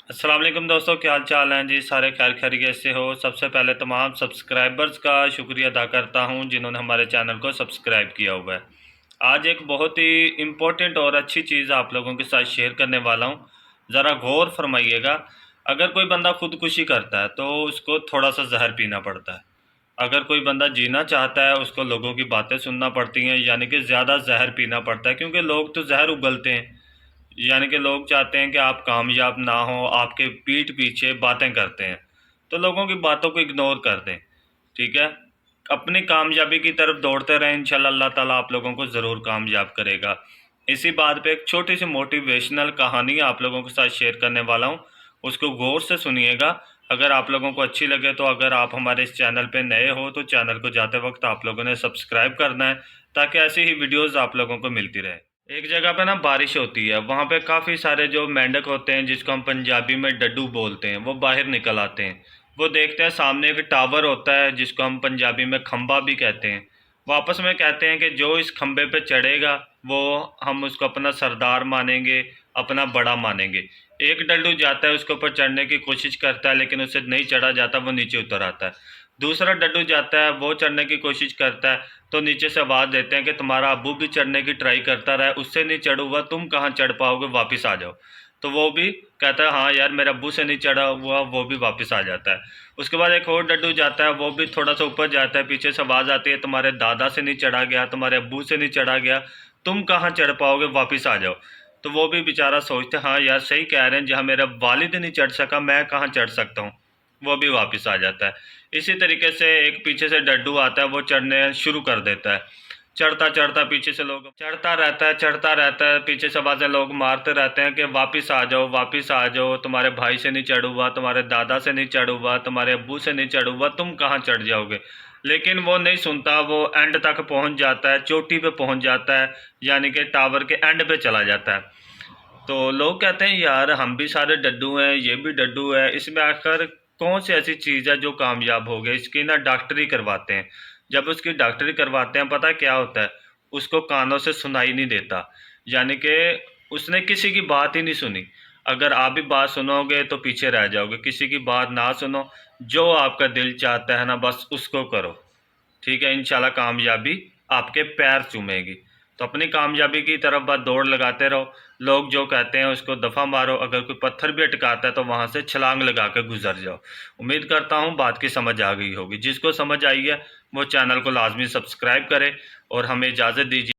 अस्सलाम वालेकुम दोस्तों, क्या हाल चाल हैं जी। सारे खैर खैरियत से हो। सबसे पहले तमाम सब्सक्राइबर्स का शुक्रिया अदा करता हूं जिन्होंने हमारे चैनल को सब्सक्राइब किया हुआ है। आज एक बहुत ही इम्पोर्टेंट और अच्छी चीज़ आप लोगों के साथ शेयर करने वाला हूं। ज़रा गौर फरमाइएगा। अगर कोई बंदा खुदकुशी करता है तो उसको थोड़ा सा जहर पीना पड़ता है। अगर कोई बंदा जीना चाहता है उसको लोगों की बातें सुनना पड़ती हैं, यानी कि ज़्यादा जहर पीना पड़ता है, क्योंकि लोग तो जहर उगलते हैं। यानी कि लोग चाहते हैं कि आप कामयाब ना हो, आपके पीठ पीछे बातें करते हैं, तो लोगों की बातों को इग्नोर कर दें। ठीक है, अपनी कामयाबी की तरफ दौड़ते रहें, इंशाल्लाह अल्लाह ताला आप लोगों को ज़रूर कामयाब करेगा। इसी बात पे एक छोटी सी मोटिवेशनल कहानी आप लोगों के साथ शेयर करने वाला हूँ, उसको गौर से सुनिएगा। अगर आप लोगों को अच्छी लगे तो अगर आप हमारे इस चैनल पे नए हो तो चैनल को जाते वक्त आप लोगों ने सब्सक्राइब करना है, ताकि ऐसी ही वीडियोज़ आप लोगों को मिलती रहे। एक जगह पे ना बारिश होती है, वहाँ पे काफ़ी सारे जो मेंढक होते हैं जिसको हम पंजाबी में डड्डू बोलते हैं, वो बाहर निकल आते हैं। वो देखते हैं सामने एक टावर होता है जिसको हम पंजाबी में खंबा भी कहते हैं। वो आपस में कहते हैं कि जो इस खंबे पे चढ़ेगा वो हम उसको अपना सरदार मानेंगे, अपना बड़ा मानेंगे। एक डल्लू जाता है उसके ऊपर चढ़ने की कोशिश करता है, लेकिन उससे नहीं चढ़ा जाता, वो नीचे उतर आता है। दूसरा डड्डू जाता है, वो चढ़ने की कोशिश करता है, तो नीचे से आवाज़ देते हैं कि तुम्हारा अब्बू भी चढ़ने की ट्राई करता रहा है, उससे नहीं चढ़ हुआ, तुम कहाँ चढ़ पाओगे, वापस आ जाओ। तो वो भी कहता है हाँ यार मेरे अब्बू से नहीं चढ़ा हुआ, वो भी वापस आ जाता है। उसके बाद एक और डड्डू जाता है, वो भी थोड़ा सा ऊपर जाता है, पीछे से आवाज़ आती है तुम्हारे दादा से नहीं चढ़ा गया, तुम्हारे अब्बू से नहीं चढ़ा गया, तुम कहाँ चढ़ पाओगे, वापस आ जाओ। तो वो भी बेचारा सोचते हाँ यार सही कह रहे हैं, जहाँ मेरा वालिद नहीं चढ़ सका मैं कहाँ चढ़ सकता हूँ, वो भी वापस आ जाता है। इसी तरीके से एक पीछे से डड्डू आता है, वो चढ़ने शुरू कर देता है। चढ़ता चढ़ता पीछे से लोग चढ़ता रहता है, पीछे से आवाज़ें लोग मारते रहते हैं कि वापस आ जाओ, वापस आ जाओ, तुम्हारे भाई से नहीं चढ़ हुआ, तुम्हारे दादा से नहीं चढ़ हुआ, तुम्हारे अब्बू से नहीं चढ़ हुआ, तुम कहाँ चढ़ जाओगे। लेकिन वो नहीं सुनता, वो एंड तक पहुंच जाता है, चोटी पे पहुंच जाता है, यानी कि टावर के एंड पे चला जाता है। तो लोग कहते हैं यार हम भी सारे डड्डू हैं, ये भी डड्डू है, इसमें आखिर कौन सी ऐसी चीज़ है जो कामयाब हो गई। इसकी ना डॉक्टरी करवाते हैं। जब उसकी डॉक्टरी करवाते हैं पता है क्या होता है, उसको कानों से सुनाई नहीं देता, यानी कि उसने किसी की बात ही नहीं सुनी। अगर आप भी बात सुनोगे तो पीछे रह जाओगे, किसी की बात ना सुनो, जो आपका दिल चाहता है ना बस उसको करो। ठीक है, इंशाल्लाह कामयाबी आपके पैर चूमेगी। तो अपनी कामयाबी की तरफ बस दौड़ लगाते रहो। लोग जो कहते हैं उसको दफ़ा मारो, अगर कोई पत्थर भी अटकाता है तो वहाँ से छलांग लगा कर गुजर जाओ। उम्मीद करता हूँ बात की समझ आ गई होगी। जिसको समझ आई है वो चैनल को लाजमी सब्सक्राइब करे और हमें इजाज़त दीजिए।